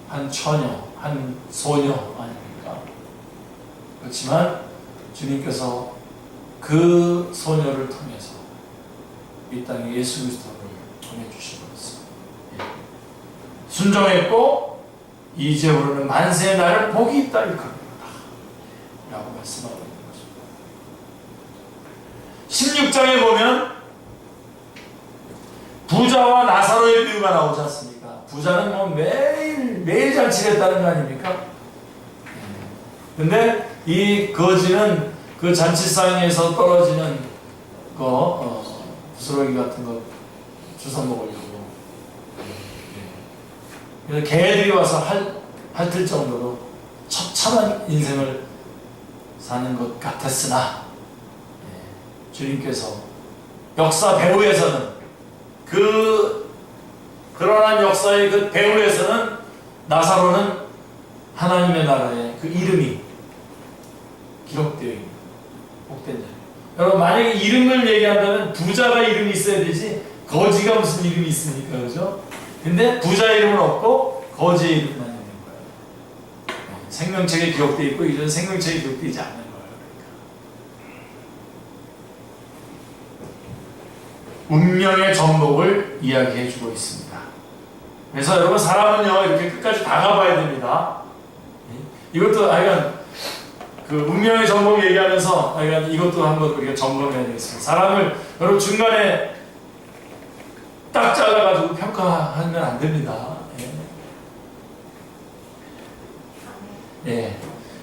Speaker 1: 한 처녀, 한 소녀 아닙니까? 그렇지만 주님께서 그 소녀를 통해서 이 땅에 예수 그리스도를 보내주시고 있습니다. 순종했고 이제부로는 만세의 날을 복이 있다 이카르리로다 라고 말씀하고 있는 것입니다. 16장에 보면 부자와 나사로의 비유가 나오지 않습니까? 부자는 뭐 매일 잔치를 했다는 거 아닙니까? 근데 이 거지는 그 잔치상에서 떨어지는 부스러기 같은 거 주워 먹으려고. 그래서 개들이 와서 핥을 정도로 처참한 인생을 사는 것 같았으나 주님께서 역사 배후에서는 그러한 역사의 그 배후에서는 나사로는 하나님의 나라에 그 이름이 기록되어 있는 복된 자. 여러분 만약에 이름을 얘기한다면 부자가 이름이 있어야 되지 거지가 무슨 이름이 있습니까? 그죠? 근데 부자 이름은 없고 거지의 이름만 있는 거예요. 생명책에 기록되어 있고 이전 생명책에 기록되지 않는 거예요. 운명의 전복을 이야기해 주고 있습니다. 그래서 여러분 사람은요 이렇게 끝까지 다 가봐야 됩니다. 이것도 하여간 그 운명의 전복 얘기하면서 하여간 이것도 한번 우리가 점검해야 되겠습니다. 사람을 여러분 중간에 딱 잘라가지고 평가하면 안 됩니다.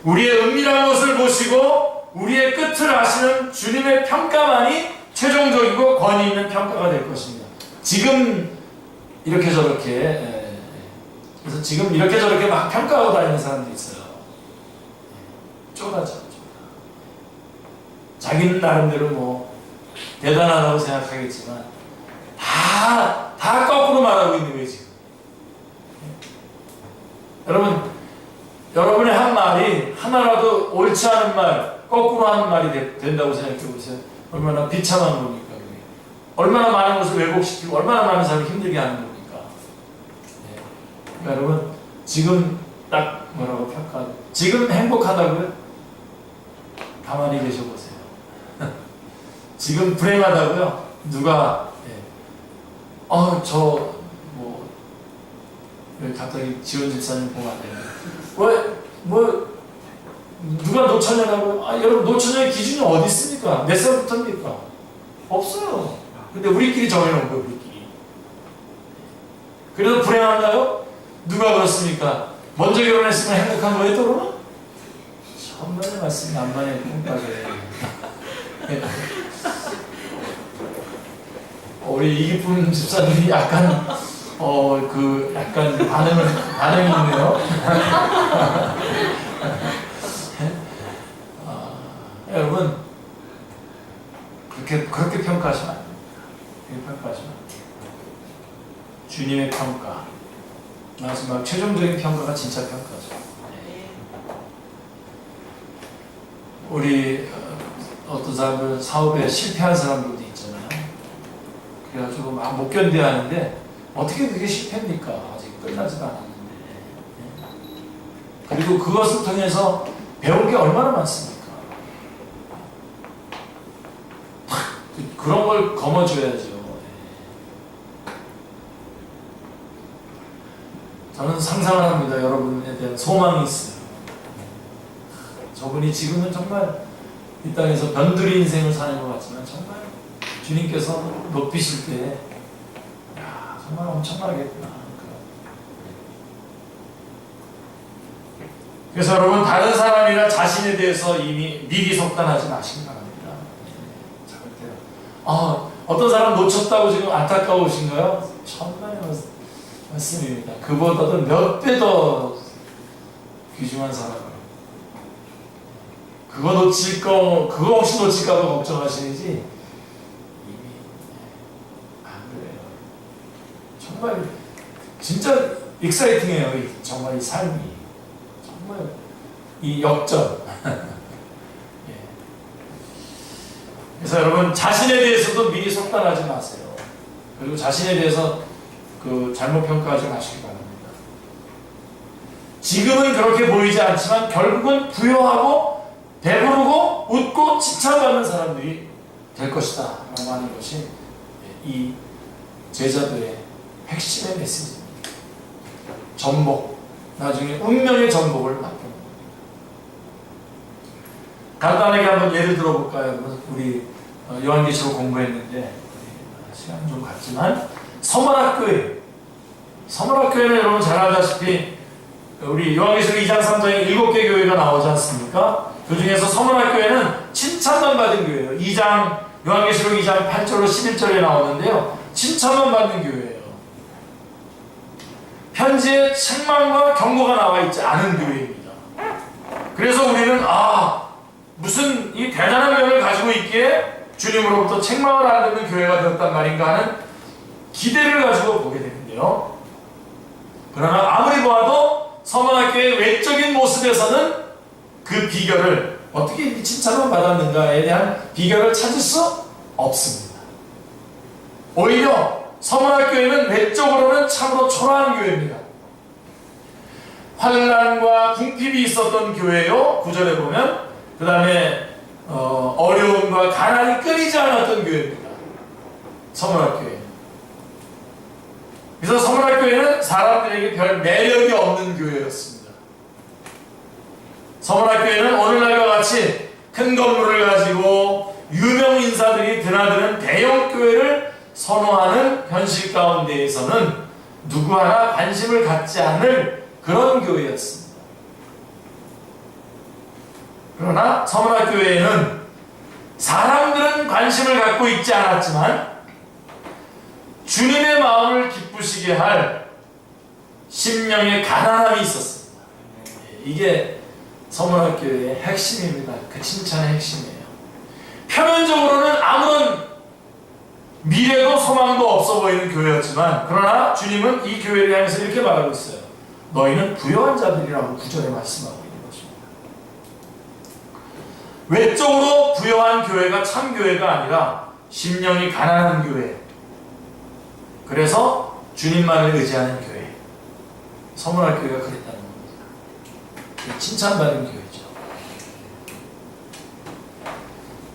Speaker 1: 우리의 은밀한 것을 보시고 우리의 끝을 아시는 주님의 평가만이 최종적이고 권위 있는 평가가 될 것입니다. 지금 이렇게 저렇게 그래서 지금 이렇게 저렇게 막 평가하고 다니는 사람들이 있어요. 쪼가죠. 자기는 나름대로 뭐 대단하다고 생각하겠지만 다 거꾸로 말하고 있는 거예요 지금. 여러분의 한 말이 하나라도 옳지 않은 말, 거꾸로 하는 말이 된다고 생각해 보세요. 얼마나 비참한 겁니까? 얼마나 많은 것을 왜곡시키고 얼마나 많은 사람을 힘들게 하는 겁니까? 그러니까 여러분 지금 딱 뭐라고 평가하고 지금 행복하다고요? 가만히 계셔보세요. 지금 불행하다고요? 누가 왜 갑자기 지원 집사님 보면 안 돼요? 누가 노처녀라고요? 여러분 노처녀의 기준이 어디 있습니까? 몇 살부터입니까? 없어요. 근데 우리끼리 정해놓은 거예요, 우리끼리. 그래도 불행한가요? 누가 그렇습니까? 먼저 결혼했으면 행복한 거예요, 또는? 천만의 말씀이 남만의 꿈까지. 우리 이기쁨 집사님이 약간 약간 반응이 있네요. 여러분, 그렇게 평가하시면 안 됩니다. 그렇게 평가하시면 안 돼요. 주님의 평가. 마지막 최종적인 평가가 진짜 평가죠. 우리 어떤 사람들 사업에 실패한 사람들도 있잖아요. 그래가지고 막 못 견뎌 하는데 어떻게 그게 실패입니까? 아직 끝나지도 않았는데. 그리고 그것을 통해서 배울 게 얼마나 많습니까? 그런 걸 거머쥐어야죠. 저는 상상을 합니다. 여러분에 대한 소망이 있어요. 저분이 지금은 정말 이 땅에서 변두리 인생을 사는 것 같지만 정말 주님께서 높이실 때 정말 엄청나겠구나. 그래서 여러분, 다른 사람이나 자신에 대해서 이미 미리 속단하지 마시기 바랍니다. 절대로. 어떤 사람 놓쳤다고 지금 안타까우신가요? 천만의 말씀입니다. 그보다도 몇 배 더 귀중한 사람을. 그거 혹시 놓칠까봐 걱정하시는지 이미 안 그래요. 정말 진짜 익사이팅해요. 정말 이 삶이. 정말 이 역전. 그래서 여러분, 자신에 대해서도 미리 속단하지 마세요. 그리고 자신에 대해서 잘못 평가하지 마시기 바랍니다. 지금은 그렇게 보이지 않지만 결국은 부여하고 배부르고 웃고 칭찬받는 사람들이 될 것이다 라고 하는 것이 이 제자들의 핵심의 메시지입니다. 전복, 나중에 운명의 전복을 맡는 겁니다. 간단하게 한번 예를 들어볼까요? 우리 요한계시록 공부했는데 시간 좀 갔지만 서머나교회는 여러분 잘 알다시피 우리 요한계시록 2장 3장에 7개 교회가 나오지 않습니까? 그 중에서 서머나교회는 칭찬만 받은 교회예요. 요한계시록 2장 8절로 11절에 나오는데요. 칭찬만 받는 교회예요. 편지에 책망과 경고가 나와 있지 않은 교회입니다. 그래서 우리는 무슨 이 대단한 면을 가지고 있기에 주님으로부터 책망을 안 듣는 교회가 되었단 말인가 하는 기대를 가지고 보게 되는데요. 그러나 아무리 보아도 서머나교회의 외적인 모습에서는 그 비결을 어떻게 칭찬을 받았는가에 대한 비결을 찾을 수 없습니다. 오히려 서머나교회는 외적으로는 참으로 초라한 교회입니다. 환난과 궁핍이 있었던 교회요. 9절에 보면 그 다음에 어려움과 가난이 끊이지 않았던 교회입니다. 서머나교회. 그래서 서머나교회는 사람들에게 별 매력이 없는 교회였습니다. 서머나교회는 오늘날과 같이 큰 건물을 가지고 유명 인사들이 드나드는 대형 교회를 선호하는 현실 가운데에서는 누구 하나 관심을 갖지 않을 그런 교회였습니다. 그러나 서머나교회에는 사람들은 관심을 갖고 있지 않았지만 주님의 마음을 기쁘시게 할 심령의 가난함이 있었습니다. 이게 서머나교회의 핵심입니다. 그 칭찬의 핵심이에요. 표면적으로는 아무런 미래도 소망도 없어 보이는 교회였지만 그러나 주님은 이 교회를 향해서 이렇게 말하고 있어요. 너희는 부요한 자들이라고 9절에 말씀하고 있는 것입니다. 외적으로 부요한 교회가 참 교회가 아니라 심령이 가난한 교회. 그래서 주님만을 의지하는 교회. 서머나교회가 그랬다는 겁니다. 칭찬받은 교회죠.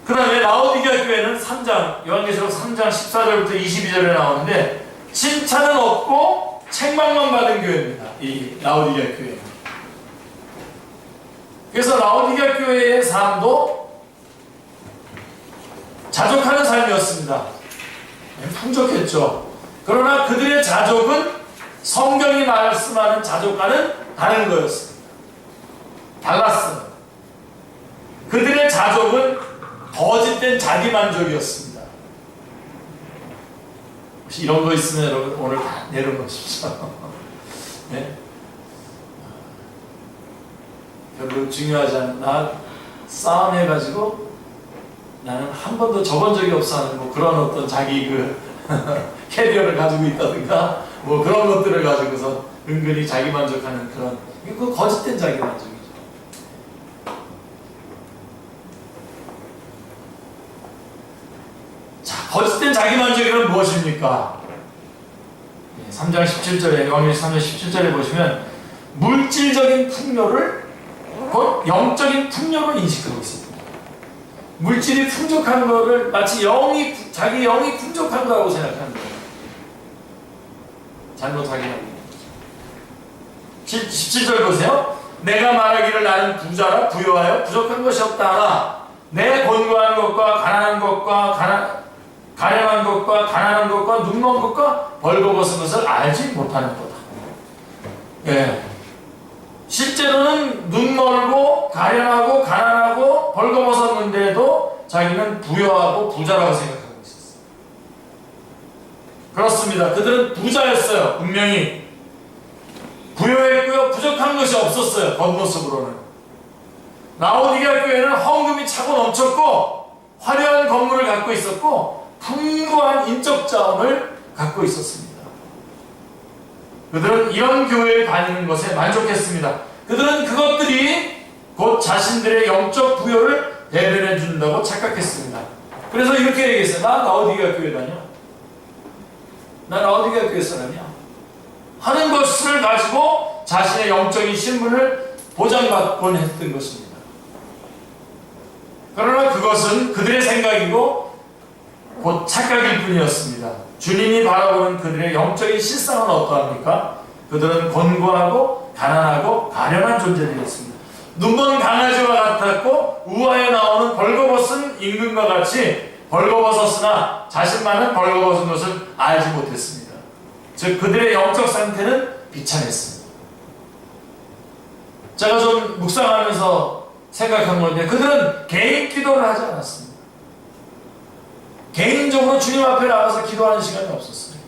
Speaker 1: 그 다음에 라오디게아 교회는 3장, 요한계시록 3장 14절부터 22절에 나오는데 칭찬은 없고 책망만 받은 교회입니다. 이 라오디게아 교회. 그래서 라오디게아 교회의 삶도 자족하는 삶이었습니다. 풍족했죠. 그러나 그들의 자족은 성경이 말씀하는 자족과는 다른 거였습니다. 달랐어요. 그들의 자족은 거짓된 자기만족이었습니다. 혹시 이런 거 있으면 여러분 오늘 다 내려놓으십시오. 네? 별로 중요하지 않은, 나 싸움 해가지고 나는 한 번도 접은 적이 없어 하는 뭐 그런 어떤 자기 그 캐리어를 가지고 있다든가 뭐 그런 것들을 가지고서 은근히 자기 만족하는 그런, 그 거짓된 자기 만족이죠. 자, 거짓된 자기 만족은 무엇입니까? 3장 17절에, 요한계시록 3장 17절에 보시면 물질적인 풍요를 곧 영적인 풍요로 인식하고 있습니다. 물질이 풍족한 거를 마치 자기 영이 풍족한 거라고 생각하는 거예요. 잘못하게 합니다. 17절 보세요. 내가 말하기를 나는 부자라 부유하여 부족한 것이 없다 하나 내 곤고한 것과 가난한 것과 가련한 것과 가난한 것과 눈먼 것과 벌거벗은 것을 알지 못하는 거다. 예. 실제로는 눈멀고 가련하고 가난하고 벌거벗었는데도 자기는 부유하고 부자라고 생각하고 있었어요. 그렇습니다. 그들은 부자였어요. 분명히 부유했고요. 부족한 것이 없었어요. 겉모습으로는. 라오디게아 교회는 헌금이 차고 넘쳤고 화려한 건물을 갖고 있었고 풍부한 인적 자원을 갖고 있었습니다. 그들은 이런 교회에 다니는 것에 만족했습니다. 그들은 그것들이 곧 자신들의 영적 부여를 대변해 준다고 착각했습니다. 그래서 이렇게 얘기했어요. 나 라오디게아 교회 다녀. 나 라오디게아 교회 사람이야. 하는 것을 가지고 자신의 영적인 신분을 보장받곤 했던 것입니다. 그러나 그것은 그들의 생각이고 곧 착각일 뿐이었습니다. 주님이 바라보는 그들의 영적인 실상은 어떠합니까? 그들은 곤고하고 가난하고 가련한 존재들이었습니다. 눈먼 강아지와 같았고 우화에 나오는 벌거벗은 임금과 같이 벌거벗었으나 자신만은 벌거벗은 것을 알지 못했습니다. 즉 그들의 영적 상태는 비참했습니다. 제가 좀 묵상하면서 생각한 건데 그들은 개인 기도를 하지 않았습니다. 개인적으로 주님 앞에 나가서 기도하는 시간이 없었어요.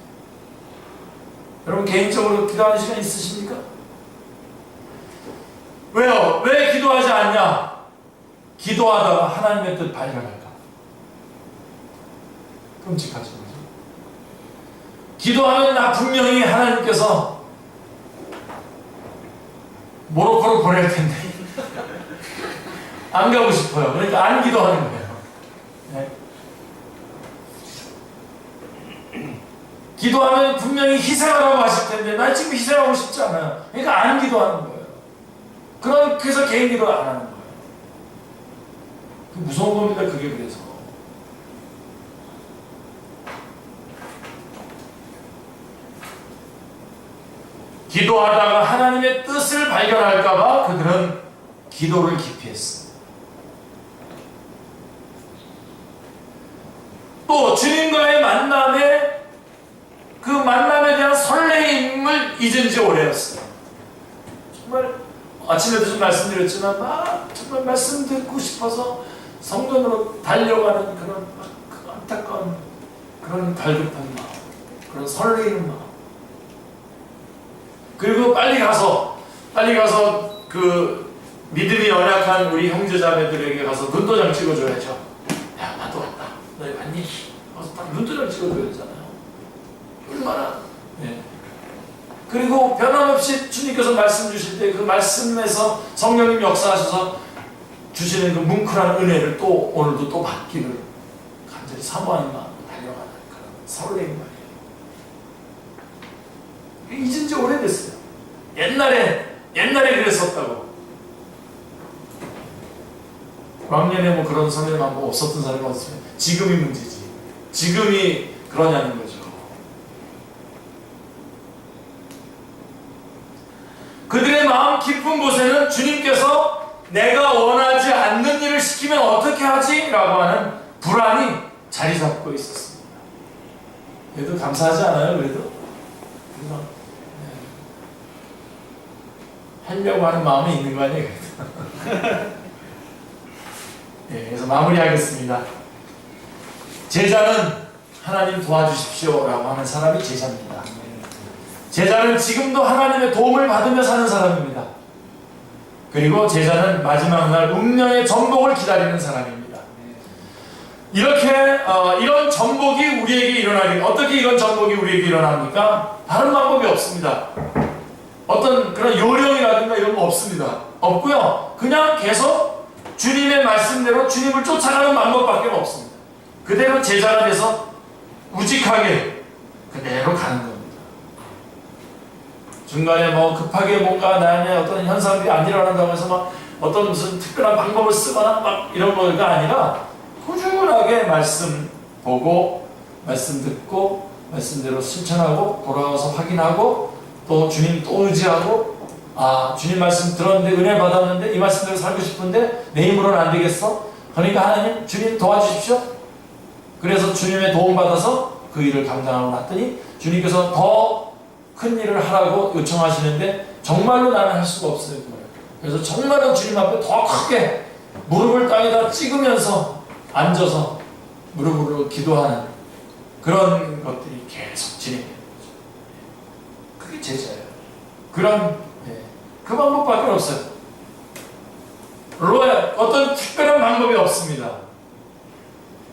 Speaker 1: 여러분 개인적으로 기도하는 시간 있으십니까? 왜요? 왜 기도하지 않냐? 기도하다가 하나님의 뜻 발견할까? 끔찍하죠. 기도하면 나 분명히 하나님께서 모로코로 보낼 텐데 안 가고 싶어요. 그러니까 안 기도하는 거예요. 네. 기도하면 분명히 희생하라고 하실 텐데 나 지금 희생하고 싶지 않아요. 그러니까 안 기도하는 거예요. 그래서 개인 기도를 안 하는 거예요. 무서운 겁니다. 그게 그래서. 기도하다가 하나님의 뜻을 발견할까봐 그들은 기도를 기피했습니다. 또 주님과의 그 만남에 대한 설레임을 잊은 지 오래였어요. 정말 아침에도 좀 말씀드렸지만 정말 말씀 듣고 싶어서 성전으로 달려가는 그런 안타까운 그런 갈급한 마음, 그런 설레이는 마음. 그리고 빨리 가서 그 믿음이 연약한 우리 형제자매들에게 가서 눈도장 찍어줘야죠. 야, 나도 왔다. 너희 왔니? 가서 딱 눈도장 찍어줘야 되잖아요. 얼마나. 네. 그리고 변함없이 주님께서 말씀 주실 때 그 말씀에서 성령님 역사하셔서 주시는 그 뭉클한 은혜를 또 오늘도 또 받기를 간절히 사모하는 마음으로 달려가는 그런 설레임 말이에요. 잊은 지 오래됐어요. 옛날에 그랬었다고. 왕년에 뭐 그런 성령 뭐 없었던 사람이 없으면 지금이 문제지. 지금이 그러냐는 거죠. 그들의 마음 깊은 곳에는 주님께서 내가 원하지 않는 일을 시키면 어떻게 하지? 라고 하는 불안이 자리 잡고 있었습니다. 그래도 감사하지 않아요? 그래도? 하려고 하는 마음이 있는 거 아니에요? 네, 그래서 마무리하겠습니다. 제자는 하나님 도와주십시오 라고 하는 사람이 제자입니다. 제자는 지금도 하나님의 도움을 받으며 사는 사람입니다. 그리고 제자는 마지막 날 운명의 전복을 기다리는 사람입니다. 이렇게 이런 전복이 우리에게 일어나기, 어떻게 이런 전복이 우리에게 일어납니까? 다른 방법이 없습니다. 어떤 그런 요령이라든가 이런 거 없습니다. 없고요. 그냥 계속 주님의 말씀대로 주님을 쫓아가는 방법밖에 없습니다. 그대로 제자가 돼서 우직하게 그대로 가는 겁니다. 중간에 뭐 급하게 뭔가 나의 어떤 현상들이 안 일어난다고 해서 막 어떤 무슨 특별한 방법을 쓰거나 막 이런 거가 아니라 꾸준하게 말씀 보고 말씀 듣고 말씀대로 실천하고 돌아와서 확인하고 또 주님 또 의지하고 주님 말씀 들었는데 은혜 받았는데 이 말씀대로 살고 싶은데 내 힘으로는 안 되겠어. 그러니까 하나님 주님 도와주십시오. 그래서 주님의 도움 받아서 그 일을 감당하고 났더니 주님께서 더 큰 일을 하라고 요청하시는데 정말로 나는 할 수가 없어요. 그래서 정말로 주님 앞에 더 크게 무릎을 땅에다 찍으면서 앉아서 무릎으로 기도하는 그런 것들이 계속 진행되는 거죠. 그게 제자예요. 그 방법밖에 없어요. 어떤 특별한 방법이 없습니다.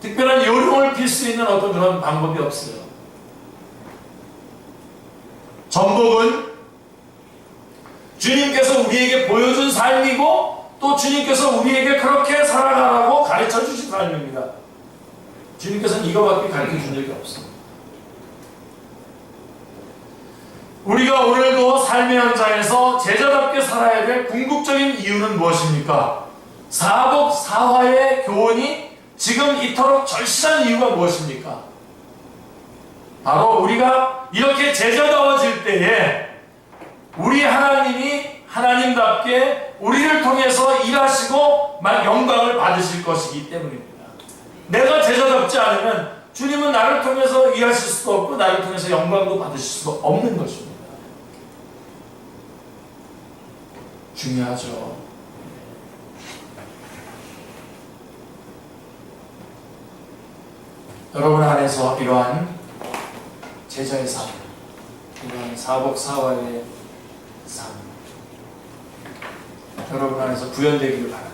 Speaker 1: 특별한 요령을 필 수 있는 어떤 그런 방법이 없어요. 전복은 주님께서 우리에게 보여준 삶이고 또 주님께서 우리에게 그렇게 살아가라고 가르쳐 주신 삶입니다. 주님께서는 이거밖에 가르쳐 준 적이 없습니다. 우리가 오늘도 삶의 현장에서 제자답게 살아야 될 궁극적인 이유는 무엇입니까? 사복사화의 교훈이 지금 이토록 절실한 이유가 무엇입니까? 바로 우리가 이렇게 제자다워질 때에 우리 하나님이 하나님답게 우리를 통해서 일하시고 영광을 받으실 것이기 때문입니다. 내가 제자답지 않으면 주님은 나를 통해서 일하실 수도 없고 나를 통해서 영광도 받으실 수도 없는 것입니다. 중요하죠. 여러분 안에서 이러한 제자의 삶, 이러한 사복사화의 삶, 여러분 안에서 구현되기를 바랍니다.